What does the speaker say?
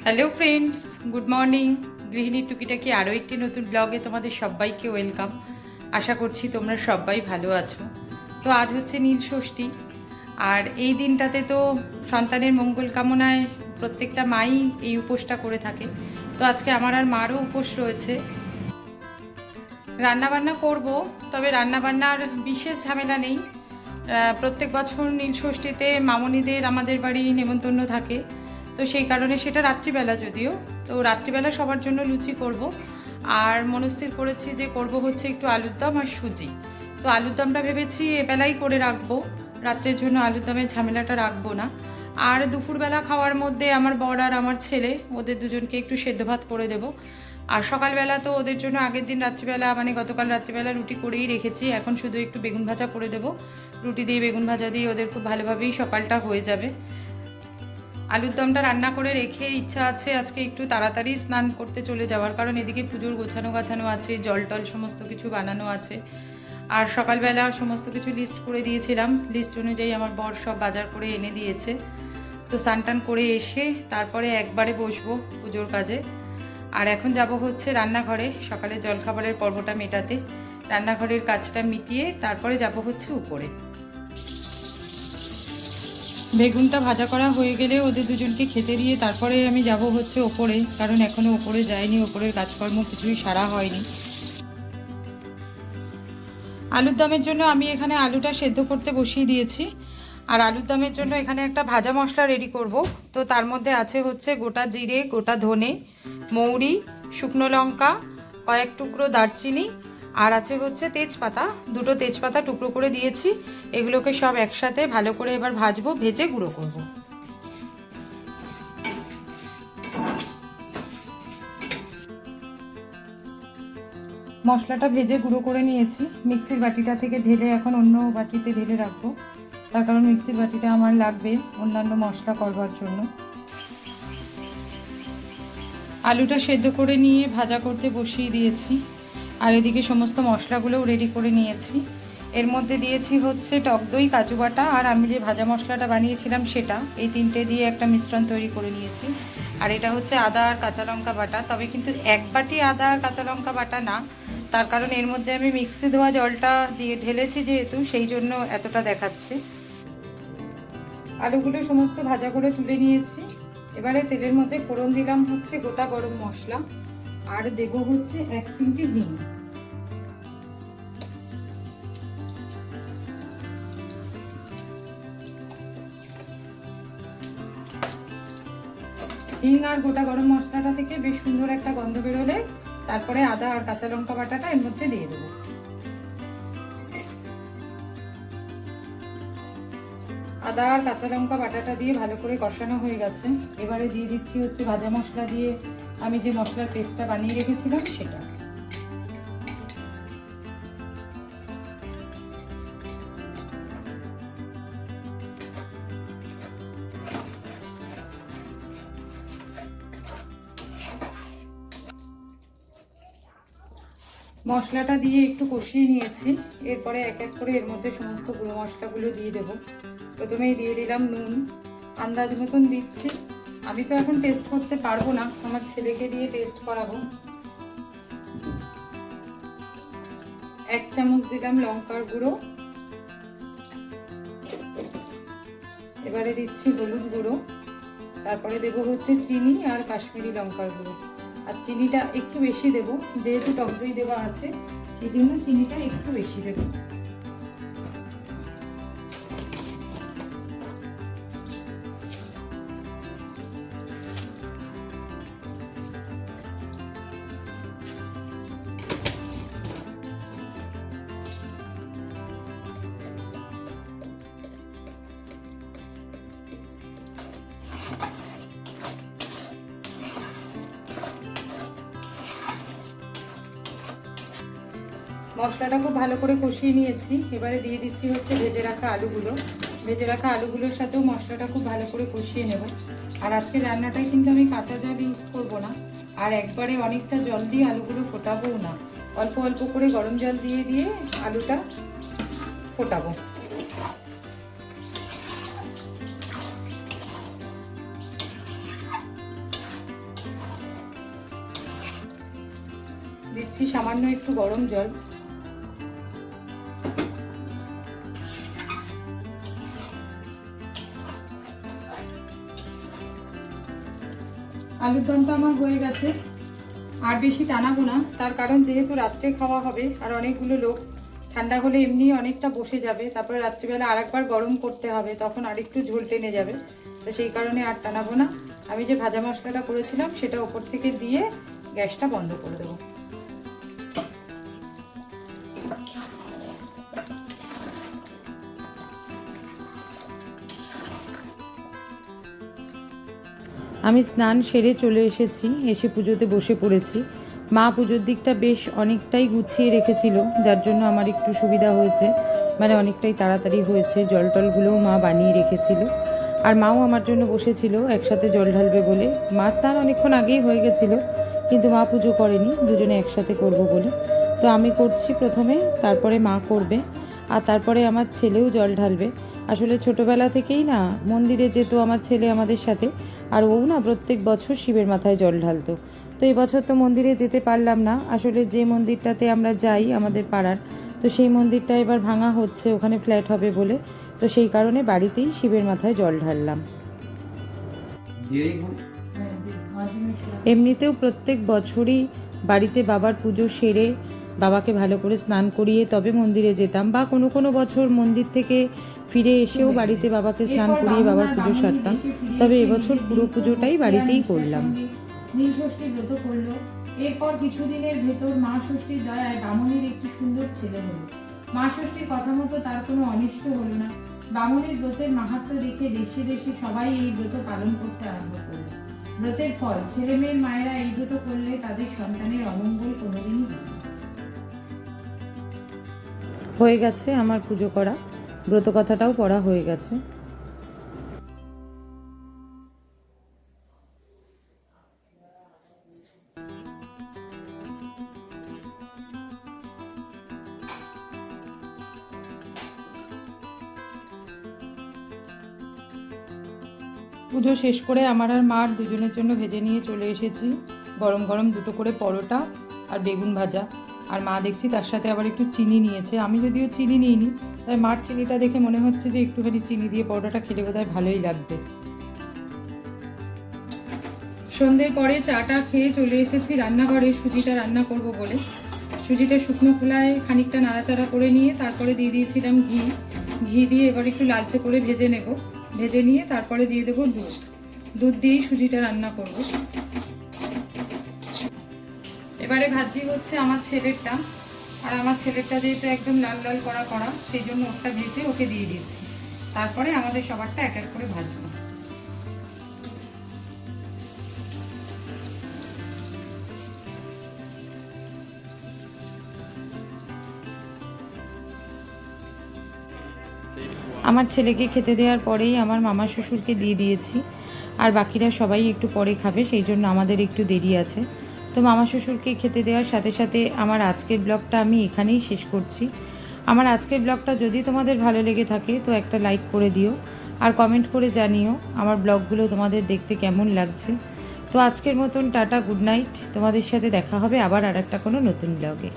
Hello friends, good morning. গৃহিণী টুকিটাকি আরও একটি নতুন ব্লগে তোমাদের সবাইকে ওয়েলকাম। আশা করছি তোমরা সবাই ভালো আছো। তো আজ হচ্ছে নীল ষষ্ঠী, আর এই দিনটাতে তো সন্তানের মঙ্গল কামনায় প্রত্যেকটা মাই এই উপোসটা করে থাকে। তো আজকে আমার আর মারও উপোস রয়েছে। রান্নাবান্না করব, তবে রান্নাবান্নার বিশেষ ঝামেলা নেই। প্রত্যেক বছর নীল ষষ্ঠীতে মামনিদের আমাদের বাড়ি নেমন্তন্ন থাকে, তো সেই কারণে সেটা রাত্রিবেলা, যদিও তো রাত্রিবেলা সবার জন্য লুচি করব। আর মনস্থির করেছি যে করব হচ্ছে একটু আলুর দম আর সুজি। তো আলুর দমটা ভেবেছি এবেলাই করে রাখবো, রাত্রের জন্য আলুর দমের ঝামেলাটা রাখবো না। আর দুপুরবেলা খাওয়ার মধ্যে আমার বর আর আমার ছেলে, ওদের দুজনকে একটু সেদ্ধ ভাত করে দেবো। আর সকালবেলা তো ওদের জন্য আগের দিন রাত্রিবেলা, মানে গতকাল রাত্রিবেলা রুটি করেই রেখেছি, এখন শুধু একটু বেগুন ভাজা করে দেবো। রুটি দিয়ে বেগুন ভাজা দিয়ে ওদের খুব ভালোভাবেই সকালটা হয়ে যাবে। আলুর দমটা রান্না করে রেখে ইচ্ছা আছে আজকে একটু তাড়াতাড়ি স্নান করতে চলে যাওয়ার, কারণ এদিকে পুজোর গোছানো আছে, জল টল সমস্ত কিছু বানানো আছে। আর সকালবেলা সমস্ত কিছু লিস্ট করে দিয়েছিলাম, লিস্ট অনুযায়ী আমার বর সব বাজার করে এনে দিয়েছে। তো স্নান টান করে এসে তারপরে একবারে বসবো পুজোর কাজে। আর এখন যাব হচ্ছে রান্নাঘরে, সকালে জলখাবারের পর্বটা মেটাতে। রান্নাঘরের কাজটা মিটিয়ে তারপরে যাব হচ্ছে উপরে। বেগুনটা ভাজা করা হয়ে গেলে ওদের দুজনকে খেতে দিয়ে তারপরে আমি যাব হচ্ছে ওপরে, কারণ এখনও ওপরে যাইনি, ওপরের কাজকর্ম কিছুই সারা হয়নি। আলুর দমের জন্য আমি এখানে আলুটা সেদ্ধ করতে বসিয়ে দিয়েছি। আর আলুর দমের জন্য এখানে একটা ভাজা মশলা রেডি করব। তো তার মধ্যে আছে হচ্ছে গোটা জিরে, গোটা ধনে, মৌরি, শুকনো লঙ্কা, কয়েক টুকরো দারচিনি, আর আছে হচ্ছে তেজপাতা, দুটো তেজপাতা টুকরো করে দিয়েছি। এগুলোকে সব একসাথে ভালো করে এবার ভাজবো, ভেজে গুঁড়ো করব। মশলাটা ভেজে গুঁড়ো করে নিয়েছি, মিক্সির বাটিটা থেকে ঢেলে এখন অন্য বাটিতে ঢেলে রাখবো, তার কারণ মিক্সির বাটিটা আমার লাগবে অন্যান্য মশলা করবার জন্য। আলুটা সেদ্ধ করে নিয়ে ভাজা করতে বসিয়ে দিয়েছি, আর এদিকে সমস্ত মশলাগুলোও রেডি করে নিয়েছি। এর মধ্যে দিয়েছি হচ্ছে টক দই, কাজু বাটা, আর আমি যে ভাজা মশলাটা বানিয়েছিলাম সেটা, এই তিনটে দিয়ে একটা মিশ্রণ তৈরি করে নিয়েছি। আর এটা হচ্ছে আদা আর কাঁচা লঙ্কা বাটা, তবে কিন্তু এক বাটি আদা আর কাঁচা লঙ্কা বাটা না, তার কারণ এর মধ্যে আমি মিক্সি ধোয়া জলটা দিয়ে ঢেলেছি যেহেতু, সেই জন্য এতটা দেখাচ্ছে। আলুগুলো সমস্ত ভাজা করে তুলে নিয়েছি। এবারে তেলের মধ্যে ফোড়ন দিলাম হচ্ছে গোটা গরম মশলা, আর দেব হচ্ছে 1 চিমটি হিং। হিং আর গোটা গরম মশলাটা থেকে বেশ সুন্দর একটা গন্ধ বেরোলে তারপরে আদা আর কাঁচা লঙ্কা বাটাটা এর মধ্যে দিয়ে দেবো। আদা আর কাঁচা লঙ্কা বাটাটা দিয়ে ভালো করে কষানো হয়ে গেছে। এবারে দিয়ে দিচ্ছি হচ্ছে ভাজা মশলা দিয়ে আমি যে মশলার পেস্টটা বানিয়ে রেখেছিলাম সেটা। মশলাটা দিয়ে একটু কষিয়ে নিয়েছি। এরপরে এক এক করে এর মধ্যে সমস্ত গুঁড়ো মশলাগুলো দিয়ে দেবো। প্রথমেই দিয়ে দিলাম নুন, আন্দাজ মতন দিচ্ছি। আমি তো এখন টেস্ট করতে পারবো না, আমার ছেলেকে দিয়ে টেস্ট করাবো। 1 চামচ দিলাম লঙ্কার গুঁড়ো। এবারে দিচ্ছি হলুদ গুঁড়ো, তারপরে দেবো হচ্ছে চিনি আর কাশ্মীরি লঙ্কার গুঁড়ো। আর চিনিটা একটু বেশি দেবো, যেহেতু টক দই দেওয়া আছে সেই জন্য চিনিটা একটু বেশি দেবো। মশলাটা খুব ভালো করে কষিয়ে নিয়েছি। এবারে দিয়ে দিচ্ছি হচ্ছে ভেজে রাখা আলুগুলো। ভেজে রাখা আলুগুলোর সাথেও মশলাটা খুব ভালো করে কষিয়ে নেব। আর আজকে রান্নাটায় কিন্তু আমি কাঁচা জল ইউজ করবো না, আর একবারে অনেকটা জল দিয়ে আলুগুলো ফোটাবোও না, অল্প অল্প করে গরম জল দিয়ে দিয়ে আলুটা ফোটাবো। দিচ্ছি সামান্য একটু গরম জল। আলুর দমটা আমার হয়ে গেছে, আর বেশি টানাবো না, তার কারণ যেহেতু রাত্রে খাওয়া হবে আর অনেকগুলো লোক, ঠান্ডা হলে এমনি অনেকটা বসে যাবে, তারপরে রাত্রিবেলা আরেকবার গরম করতে হবে, তখন আরেকটু ঝোল টেনে যাবে। তো সেই কারণে আর টানাবো না। আমি যে ভাজা মশলাটা করেছিলাম সেটা ওপর থেকে দিয়ে গ্যাসটা বন্ধ করে দেবো। আমি স্নান সেরে চলে এসেছি, এসে পুজোতে বসে পড়েছি। মা পুজোর দিকটা বেশ অনেকটাই গুছিয়ে রেখেছিল, যার জন্য আমার একটু সুবিধা হয়েছে, মানে অনেকটাই তাড়াতাড়ি হয়েছে। জল টলগুলোও মা বানিয়ে রেখেছিল, আর মাও আমার জন্য বসেছিল একসাথে জল ঢালবে বলে। মা স্নান অনেকক্ষণ আগেই হয়ে গেছিলো, কিন্তু মা পুজো করেনি, দুজনে একসাথে করব বলে। তো আমি করছি প্রথমে, তারপরে মা করবে, আর তারপরে আমার ছেলেও জল ঢালবে। আসলে ছোটোবেলা থেকেই না মন্দিরে যেত আমার ছেলে আমাদের সাথে, আর ও না প্রত্যেক বছর শিবের মাথায় জল ঢালতো। তো এবছর তো মন্দিরে যেতে পারলাম না, আসলে যে মন্দিরটাতে আমরা যাই আমাদের পাড়ার, তো সেই মন্দিরটা এবার ভাঙা হচ্ছে, ওখানে ফ্ল্যাট হবে বলে। তো সেই কারণে বাড়িতেই শিবের মাথায় জল ঢাললাম। এমনিতেও প্রত্যেক বছরই বাড়িতে বাবার পুজো সেরে বাবাকে ভালো করে স্নান করিয়ে তবে মন্দিরে যেতাম, বা কোনো কোনো বছর মন্দির থেকে ফিরে এসেও বাড়িতে বাবাকে স্নান করিয়ে বাবার পুজো সারতাম। তবে এবছর পুরো পুজোটাই বাড়িতেই করলাম। নীল ষষ্ঠী ব্রত করলো, এরপর কিছুদিনের ভেতর মা ষষ্ঠীর দয়ায় বামনের একটি সুন্দর ছেলে হলো। মা ষষ্ঠীর কথা মতো তার কোনো অনিষ্ট হলো না। বামনের ব্রতের মাহাত্ম্য দেখে দেশে দেশে সবাই এই ব্রত পালন করতে আরম্ভ করলো। ব্রতের ফল, ছেলে মেয়ের মায়েরা এই ব্রত করলে তাদের সন্তানের অমঙ্গল কোনোদিনই হবে না। হয়ে গেছে আমার পুজো করা, ব্রত কথাটাও পড়া হয়ে গেছে। পুজো শেষ করে আমার আর মার দুজনের জন্য ভেজে নিয়ে চলে এসেছি গরম গরম দুটো করে পরোটা আর বেগুন ভাজা। আর মা দেখছি তার সাথে আবার একটু চিনি নিয়েছে, আমি যদিও চিনি নিইনি, তাই মার চিনিটা দেখে মনে হচ্ছে যে একটুখানি চিনি দিয়ে পরোটাটা খেলে বোধহয় ভালোই লাগবে। সন্ধ্যের পরে চাটা খেয়ে চলে এসেছি রান্নাঘরে সুজিটা রান্না করব বলে। সুজিটা শুকনো খোলায় খানিকটা নাড়াচাড়া করে নিয়ে তারপরে দিয়ে দিয়েছিলাম ঘি দিয়ে এবার একটু লালচে করে ভেজে নেব। ভেজে নিয়ে তারপরে দিয়ে দেবো দুধ দিয়েই সুজিটা রান্না করব। এবারে ভাজি হচ্ছে আমার ছেলেরটা, আর আমার ছেলেরটা যেহেতু একদম লাল লাল করা সেই জন্য ওটা ভেজে ওকে দিয়ে দিচ্ছি। তারপরে আমাদের সবারটা এক এক করে ভাজবো। আমার ছেলেকে খেতে দেওয়ার পরেই আমার মামা শ্বশুরকে দিয়ে দিয়েছি, আর বাকিরা সবাই একটু পরে খাবে, সেই জন্য আমাদের একটু দেরি আছে। তো মামা শ্বশুরকে খেতে দেওয়ার সাথে সাথে আমার আজকের ব্লগটা আমি এখানেই শেষ করছি। আমার আজকের ব্লগটা যদি তোমাদের ভালো লেগে থাকে তো একটা লাইক করে দিও, আর কমেন্ট করে জানিও আমার ব্লগগুলো তোমাদের দেখতে কেমন লাগছে। তো আজকের মতন টাটা, গুড নাইট। তোমাদের সাথে দেখা হবে আবার আর একটা কোনো নতুন ব্লগে।